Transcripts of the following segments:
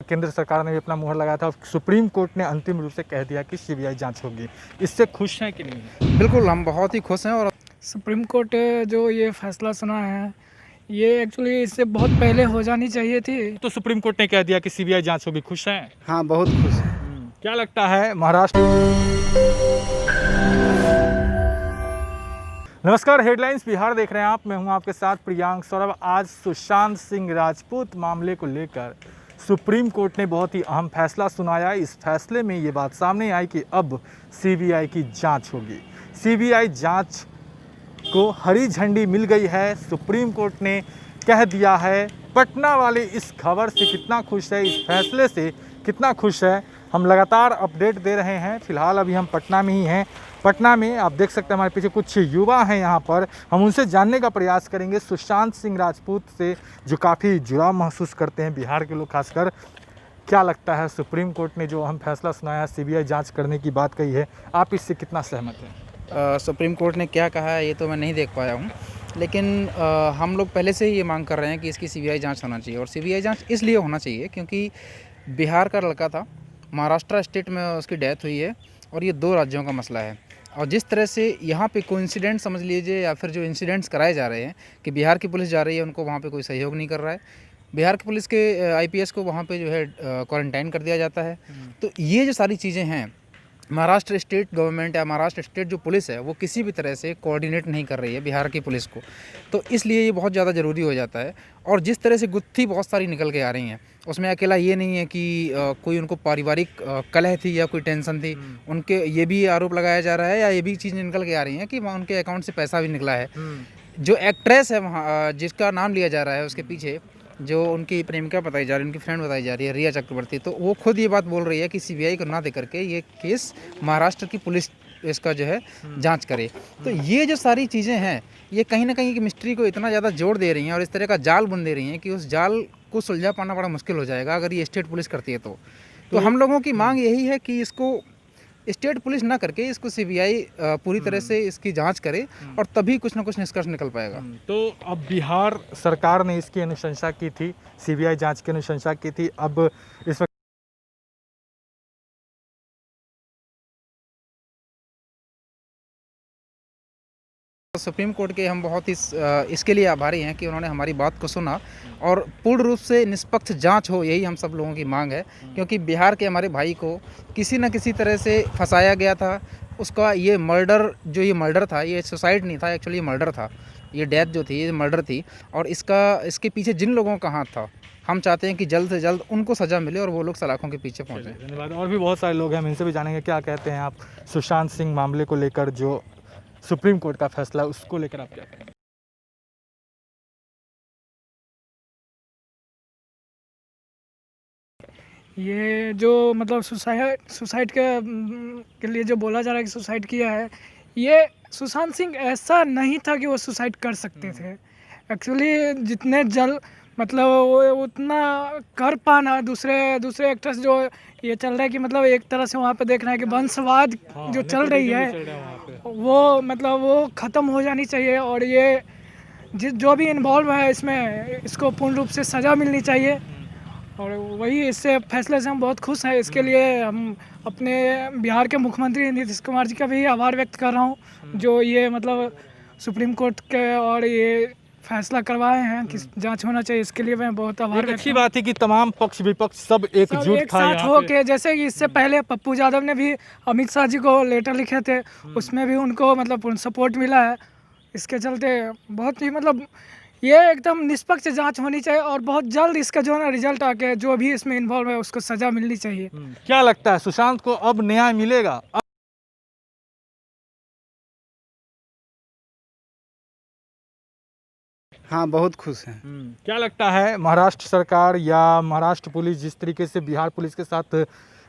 केंद्र सरकार ने भी अपना मुहर लगाया था और सुप्रीम कोर्ट ने अंतिम रूप से कह दिया कि सीबीआई जांच होगी। इससे खुश हैं कि नहीं? बिल्कुल, हम बहुत ही खुश हैं। और सुप्रीम कोर्ट जो ये फैसला सुना है, ये एक्चुअली इससे बहुत पहले हो जानी चाहिए थी। तो सुप्रीम कोर्ट ने कह दिया कि सीबीआई जांच होगी, खुश हैं? हाँ, बहुत खुश हैं। क्या लगता है महाराष्ट्र? नमस्कार, हेडलाइंस बिहार देख रहे हैं आप। मैं हूं आपके साथ प्रियांक सौरभ। आज सुशांत सिंह राजपूत मामले को लेकर सुप्रीम कोर्ट ने बहुत ही अहम फैसला सुनाया। इस फैसले में ये बात सामने आई कि अब सीबीआई की जांच होगी। सीबीआई जांच को हरी झंडी मिल गई है। सुप्रीम कोर्ट ने कह दिया है। पटना वाले इस खबर से कितना खुश है, इस फैसले से कितना खुश है, हम लगातार अपडेट दे रहे हैं। फिलहाल अभी हम पटना में ही हैं। पटना में आप देख सकते हैं हमारे पीछे कुछ युवा हैं यहाँ पर। हम उनसे जानने का प्रयास करेंगे सुशांत सिंह राजपूत से, जो काफ़ी जुड़ाव महसूस करते हैं बिहार के लोग खासकर। क्या लगता है सुप्रीम कोर्ट ने जो अहम फैसला सुनाया, सीबीआई जांच करने की बात कही है, आप इससे कितना सहमत हैं? सुप्रीम कोर्ट ने क्या कहा है ये तो मैं नहीं देख पाया हूँ, लेकिन हम लोग पहले से ही ये मांग कर रहे हैं कि इसकी सीबीआई जांच होना चाहिए। और सीबीआई जांच इसलिए होना चाहिए क्योंकि बिहार का लड़का था, महाराष्ट्र स्टेट में उसकी डेथ हुई है और ये दो राज्यों का मसला है। और जिस तरह से यहाँ पे कोइंसिडेंट समझ लीजिए, या फिर जो इंसिडेंट्स कराए जा रहे हैं कि बिहार की पुलिस जा रही है, उनको वहाँ पे कोई सहयोग नहीं कर रहा है। बिहार की पुलिस के आईपीएस को वहाँ पे जो है क्वारंटाइन कर दिया जाता है। तो ये जो सारी चीज़ें हैं, महाराष्ट्र स्टेट गवर्नमेंट या महाराष्ट्र स्टेट जो पुलिस है वो किसी भी तरह से कोऑर्डिनेट नहीं कर रही है बिहार की पुलिस को। तो इसलिए ये बहुत ज़्यादा ज़रूरी हो जाता है। और जिस तरह से गुत्थी बहुत सारी निकल के आ रही हैं, उसमें अकेला ये नहीं है कि कोई उनको पारिवारिक कलह थी या कोई टेंशन थी, उनके ये भी आरोप लगाया जा रहा है या ये भी चीज़ निकल के आ रही हैं कि वहाँ उनके अकाउंट से पैसा भी निकला है। जो एक्ट्रेस है वहाँ जिसका नाम लिया जा रहा है, उसके पीछे जो उनकी प्रेमिका बताई जा रही है, उनकी फ्रेंड बताई जा रही है, रिया चक्रवर्ती, तो वो खुद ये बात बोल रही है कि सीबीआई को ना दे करके ये केस महाराष्ट्र की पुलिस इसका जो है जांच करे। तो ये जो सारी चीज़ें हैं, ये कहीं ना कहीं की मिस्ट्री को इतना ज़्यादा जोड़ दे रही हैं और इस तरह का जाल बुन दे रही हैं कि उस जाल को सुलझा पाना बड़ा मुश्किल हो जाएगा अगर ये स्टेट पुलिस करती है। तो हम लोगों की मांग यही है कि इसको स्टेट पुलिस ना करके इसको सीबीआई पूरी तरह से इसकी जांच करे और तभी कुछ ना कुछ निष्कर्ष निकल पाएगा। तो अब बिहार सरकार ने इसकी अनुशंसा की थी, सीबीआई जांच की अनुशंसा की थी। अब इस वक्त सुप्रीम कोर्ट के हम बहुत ही इसके लिए आभारी हैं कि उन्होंने हमारी बात को सुना और पूर्ण रूप से निष्पक्ष जांच हो, यही हम सब लोगों की मांग है। क्योंकि बिहार के हमारे भाई को किसी न किसी तरह से फंसाया गया था। उसका ये मर्डर था, ये सुसाइड नहीं था, एक्चुअली मर्डर था। ये डेथ जो थी ये मर्डर थी। और इसके पीछे जिन लोगों का हाथ था, हम चाहते हैं कि जल्द से जल्द उनको सज़ा मिले और वो लोग सलाखों के पीछे पहुँचे। धन्यवाद। और भी बहुत सारे लोग हैं, हम इनसे भी जानेंगे क्या कहते हैं आप सुशांत सिंह मामले को लेकर, जो सुप्रीम कोर्ट का फैसला है उसको लेकर आप क्या कहेंगे? ये जो मतलब सुसाइड के लिए जो बोला जा रहा है कि सुसाइड किया है, ये सुशांत सिंह ऐसा नहीं था कि वो सुसाइड कर सकते थे। एक्चुअली जितने जल्द मतलब वो उतना कर पाना, दूसरे एक्टर्स जो ये चल रहा है कि मतलब एक तरह से वहाँ पे देखना है कि वंशवाद जो चल रही है वो मतलब वो ख़त्म हो जानी चाहिए। और ये जो भी इन्वॉल्व है इसमें, इसको पूर्ण रूप से सज़ा मिलनी चाहिए। और वही इससे फैसले से हम बहुत खुश हैं। इसके लिए हम अपने बिहार के मुख्यमंत्री नीतीश कुमार जी का भी आभार व्यक्त कर रहा हूँ, जो ये मतलब सुप्रीम कोर्ट के और ये फैसला करवाए हैं कि जांच होना चाहिए। इसके लिए मैं बहुत आभार व्यक्त। अच्छी बात है कि तमाम पक्ष विपक्ष सब एकजुट एक था साथ हो के, जैसे कि इससे पहले पप्पू यादव ने भी अमित शाह जी को लेटर लिखे थे, उसमें भी उनको मतलब पूर्ण सपोर्ट मिला है। इसके चलते बहुत ही मतलब ये एकदम निष्पक्ष जांच होनी चाहिए और बहुत जल्द इसका जो है ना रिजल्ट आके जो भी इसमें इन्वॉल्व है उसको सजा मिलनी चाहिए। क्या लगता है सुशांत को अब न्याय मिलेगा? हाँ, बहुत खुश हैं। क्या लगता है महाराष्ट्र सरकार या महाराष्ट्र पुलिस, जिस तरीके से बिहार पुलिस के साथ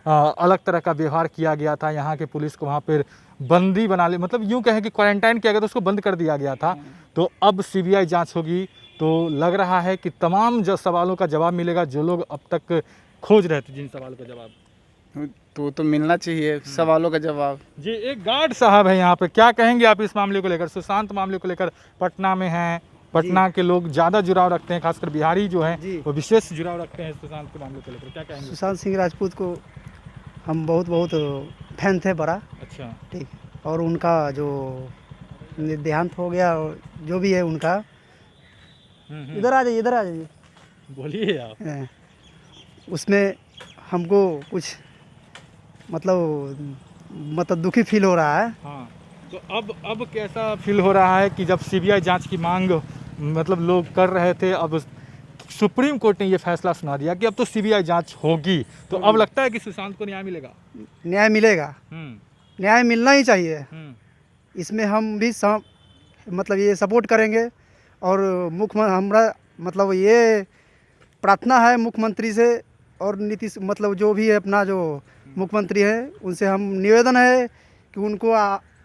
अलग तरह का व्यवहार किया गया था, यहाँ के पुलिस को वहाँ पर बंदी बना ले, मतलब यूँ कहें कि क्वारंटाइन किया गया था, उसको बंद कर दिया गया था। तो अब सीबीआई जांच होगी तो लग रहा है कि तमाम जो सवालों का जवाब मिलेगा, जो लोग अब तक खोज रहे थे जिन सवालों का जवाब, तो मिलना चाहिए सवालों का जवाब। जी एक गार्ड साहब है यहाँ पे, क्या कहेंगे आप इस मामले को लेकर? सुशांत मामले को लेकर पटना में हैं पटना के लोग ज़्यादा जुड़ाव रखते हैं, खासकर बिहारी जो हैं जी। वो विशेष जुड़ाव रखते हैं सुशांत के मामले को लेकर, क्या कहेंगे? सुशांत सिंह राजपूत को हम बहुत फैन थे बड़ा, अच्छा। ठीक। और उनका जो देहांत हो गया, और जो भी है उनका, इधर आ जाइए बोलिए आप। उसमें हमको कुछ मतलब दुखी फील हो रहा है। हाँ, तो अब कैसा फील हो रहा है कि जब सीबीआई जांच की मांग मतलब लोग कर रहे थे, अब सुप्रीम कोर्ट ने ये फैसला सुना दिया कि अब तो सीबीआई जांच होगी, तो अब लगता है कि सुशांत को न्याय मिलेगा? न्याय मिलेगा, न्याय मिलना ही चाहिए। इसमें हम भी मतलब ये सपोर्ट करेंगे। और हमरा मतलब ये प्रार्थना है मुख्यमंत्री से और नीतीश, मतलब जो भी है अपना जो मुख्यमंत्री है, उनसे हम निवेदन है कि उनको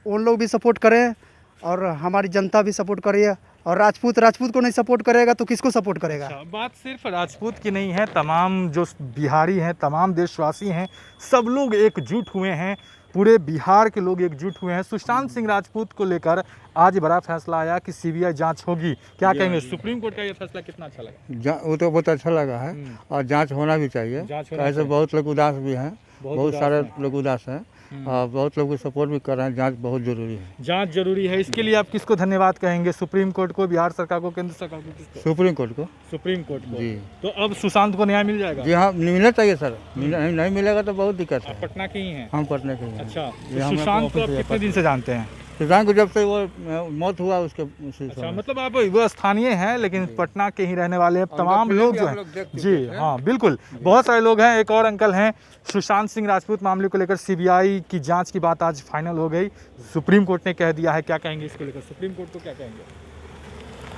उन लोग भी सपोर्ट करें और हमारी जनता भी सपोर्ट करे। और राजपूत को नहीं सपोर्ट करेगा तो किसको सपोर्ट करेगा? अच्छा, बात सिर्फ राजपूत की नहीं है, तमाम जो बिहारी हैं, तमाम देशवासी हैं, सब लोग एकजुट हुए हैं, पूरे बिहार के लोग एकजुट हुए हैं। सुशांत सिंह राजपूत को लेकर आज बड़ा फैसला आया कि सीबीआई जांच होगी, क्या कहेंगे? सुप्रीम कोर्ट का ये फैसला कितना अच्छा लगा? वो तो बहुत अच्छा लगा है और जांच होना भी चाहिए। ऐसे बहुत लोग उदास भी हैं, बहुत सारे लोग उदास हैं और बहुत लोग सपोर्ट भी कर रहे हैं। जांच बहुत जरूरी है, जांच जरूरी है। इसके लिए आप किसको धन्यवाद कहेंगे? सुप्रीम कोर्ट को, बिहार सरकार को, केंद्र सरकार को, किसको? सुप्रीम कोर्ट को। सुप्रीम कोर्ट को जी। तो अब सुशांत को न्याय मिल जाएगा? जी हाँ, मिलना चाहिए सर। नहीं मिलेगा तो बहुत दिक्कत है। आप पटना के ही हैं? हम पटना के हैं। अच्छा, जी, तो हम सुशांत को आप ऑफिस कितने दिन से जानते हैं? सुशांत को जब से वो मौत हुआ उसके अच्छा, मतलब आप वो स्थानीय हैं लेकिन पटना के ही रहने वाले हैं। तमाम लोग जो हैं, जी हाँ बिल्कुल, बहुत सारे लोग हैं। एक और अंकल हैं। सुशांत सिंह राजपूत मामले को लेकर सीबीआई की जांच की बात आज फाइनल हो गई, सुप्रीम कोर्ट ने कह दिया है, क्या कहेंगे इसको लेकर? सुप्रीम कोर्ट को क्या कहेंगे?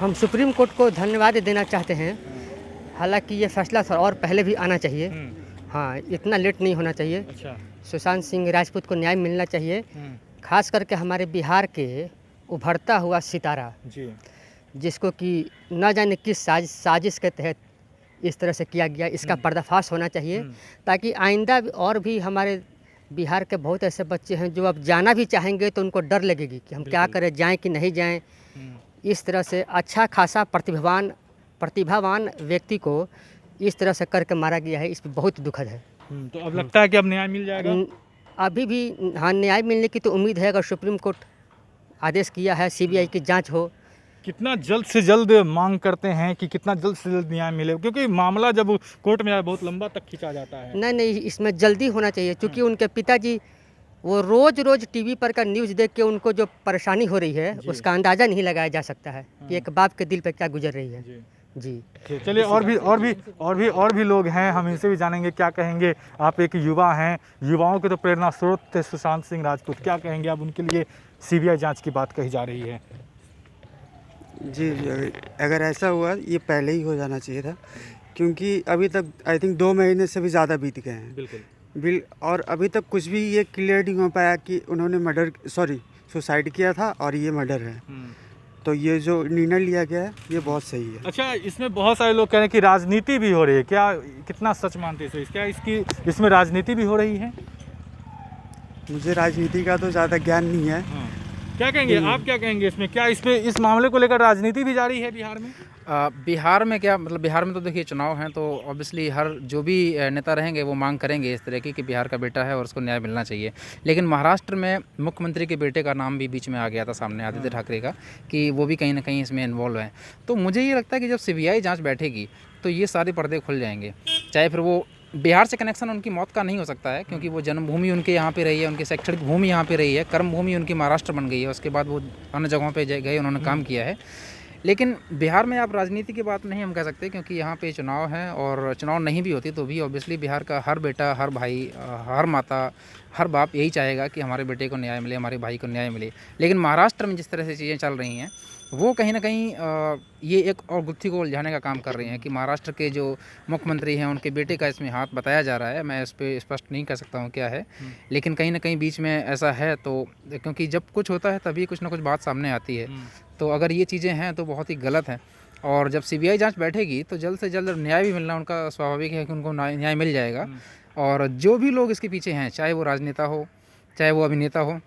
हम सुप्रीम कोर्ट को धन्यवाद देना चाहते हैं। हालांकि ये फैसला और पहले भी आना चाहिए। हाँ, इतना लेट नहीं होना चाहिए। अच्छा। सुशांत सिंह राजपूत को न्याय मिलना चाहिए, खास करके हमारे बिहार के उभरता हुआ सितारा जी, जिसको कि न जाने किस साजिश के तहत इस तरह से किया गया, इसका पर्दाफाश होना चाहिए, ताकि आइंदा और भी हमारे बिहार के बहुत ऐसे बच्चे हैं जो अब जाना भी चाहेंगे तो उनको डर लगेगी कि हम क्या करें, जाएं कि नहीं जाएं। इस तरह से अच्छा खासा प्रतिभावान व्यक्ति को इस तरह से करके मारा गया है, इस पर बहुत दुखद है। तो अब लगता है कि अब न्याय मिल जाएगा? अभी भी हाँ, न्याय मिलने की तो उम्मीद है। अगर सुप्रीम कोर्ट आदेश किया है सीबीआई की जांच हो। कितना जल्द से जल्द मांग करते हैं कि कितना जल्द से जल्द न्याय मिले, क्योंकि मामला जब कोर्ट में आए बहुत लंबा तक खींचा जाता है। नहीं, इसमें जल्दी होना चाहिए, क्योंकि उनके पिताजी वो रोज़ टीवी पर का न्यूज़ देख के उनको जो परेशानी हो रही है उसका अंदाज़ा नहीं लगाया जा सकता है कि एक बाप के दिल पे क्या गुजर रही है। जी चलिए, और भी लोग हैं, हम इनसे भी जानेंगे क्या कहेंगे। आप एक युवा हैं, युवाओं के तो प्रेरणा स्रोत थे सुशांत सिंह राजपूत, क्या कहेंगे आप उनके लिए? सीबीआई जांच की बात कही जा रही है। जी, अगर ऐसा हुआ ये पहले ही हो जाना चाहिए था, क्योंकि अभी तक आई थिंक 2 महीने से भी ज़्यादा बीत गए हैं। बिल्कुल। और अभी तक कुछ भी ये क्लियर नहीं हो पाया कि उन्होंने सुसाइड किया था और ये मर्डर है। तो ये जो निर्णय लिया गया है ये बहुत सही है। अच्छा, इसमें बहुत सारे लोग कह रहे हैं कि राजनीति भी हो रही है, क्या कितना सच मानते हैं? क्या इसमें राजनीति भी हो रही है? मुझे राजनीति का तो ज़्यादा ज्ञान नहीं है। क्या कहेंगे आप, क्या कहेंगे इसमें? क्या इस मामले को लेकर राजनीति भी जारी है बिहार में? बिहार में क्या मतलब, बिहार में तो देखिए चुनाव हैं, तो ऑब्वियसली हर जो भी नेता रहेंगे वो मांग करेंगे इस तरह की कि बिहार का बेटा है और उसको न्याय मिलना चाहिए। लेकिन महाराष्ट्र में मुख्यमंत्री के बेटे का नाम भी बीच में आ गया था सामने, आदित्य ठाकरे का, कि वो भी कहीं ना कहीं इसमें इन्वॉल्व हैं। तो मुझे ये लगता है कि जब सीबीआई जाँच बैठेगी तो ये सारे पर्दे खुल जाएंगे। चाहे फिर वो बिहार से कनेक्शन उनकी मौत का नहीं हो सकता है, क्योंकि वो जन्मभूमि उनके यहाँ पे रही है, उनकी शैक्षणिक भूमि यहाँ पे रही है, कर्म भूमि उनकी महाराष्ट्र बन गई है, उसके बाद वो अन्य जगहों पे गए, उन्होंने काम किया है। लेकिन बिहार में आप राजनीति की बात नहीं हम कह सकते, क्योंकि यहाँ पे चुनाव है, और चुनाव नहीं भी होती तो भी ऑब्वियसली बिहार का हर बेटा, हर भाई, हर माता, हर बाप यही चाहेगा कि हमारे बेटे को न्याय मिले, हमारे भाई को न्याय मिले। लेकिन महाराष्ट्र में जिस तरह से चीज़ें चल रही हैं वो कहीं ना कहीं ये एक और गुत्थी को उलझाने का काम कर रही हैं कि महाराष्ट्र के जो मुख्यमंत्री हैं उनके बेटे का इसमें हाथ बताया जा रहा है। मैं इस पर स्पष्ट नहीं कह सकता हूँ क्या है, लेकिन कहीं ना कहीं बीच में ऐसा है। तो क्योंकि जब कुछ होता है तभी कुछ ना कुछ बात सामने आती है, तो अगर ये चीज़ें हैं तो बहुत ही गलत हैं। और जब सीबीआई जांच बैठेगी तो जल्द से जल्द न्याय भी मिलना उनका स्वाभाविक है कि उनको न्याय मिल जाएगा। और जो भी लोग इसके पीछे हैं, चाहे वो राजनेता हो, चाहे वो अभिनेता हो,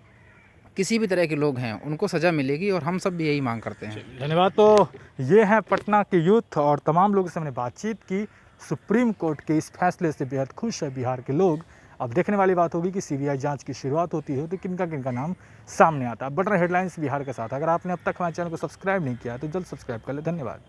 किसी भी तरह के लोग हैं उनको सज़ा मिलेगी और हम सब भी यही मांग करते हैं। धन्यवाद। तो ये हैं पटना के यूथ और तमाम लोगों से हमने बातचीत की। सुप्रीम कोर्ट के इस फैसले से बेहद खुश है बिहार के लोग। अब देखने वाली बात होगी कि सीबीआई जांच की शुरुआत होती है तो किनका किनका नाम सामने आता है। बट हेडलाइंस बिहार के साथ, अगर आपने अब तक हमारे चैनल को सब्सक्राइब नहीं किया तो जल्द सब्सक्राइब कर ले। धन्यवाद।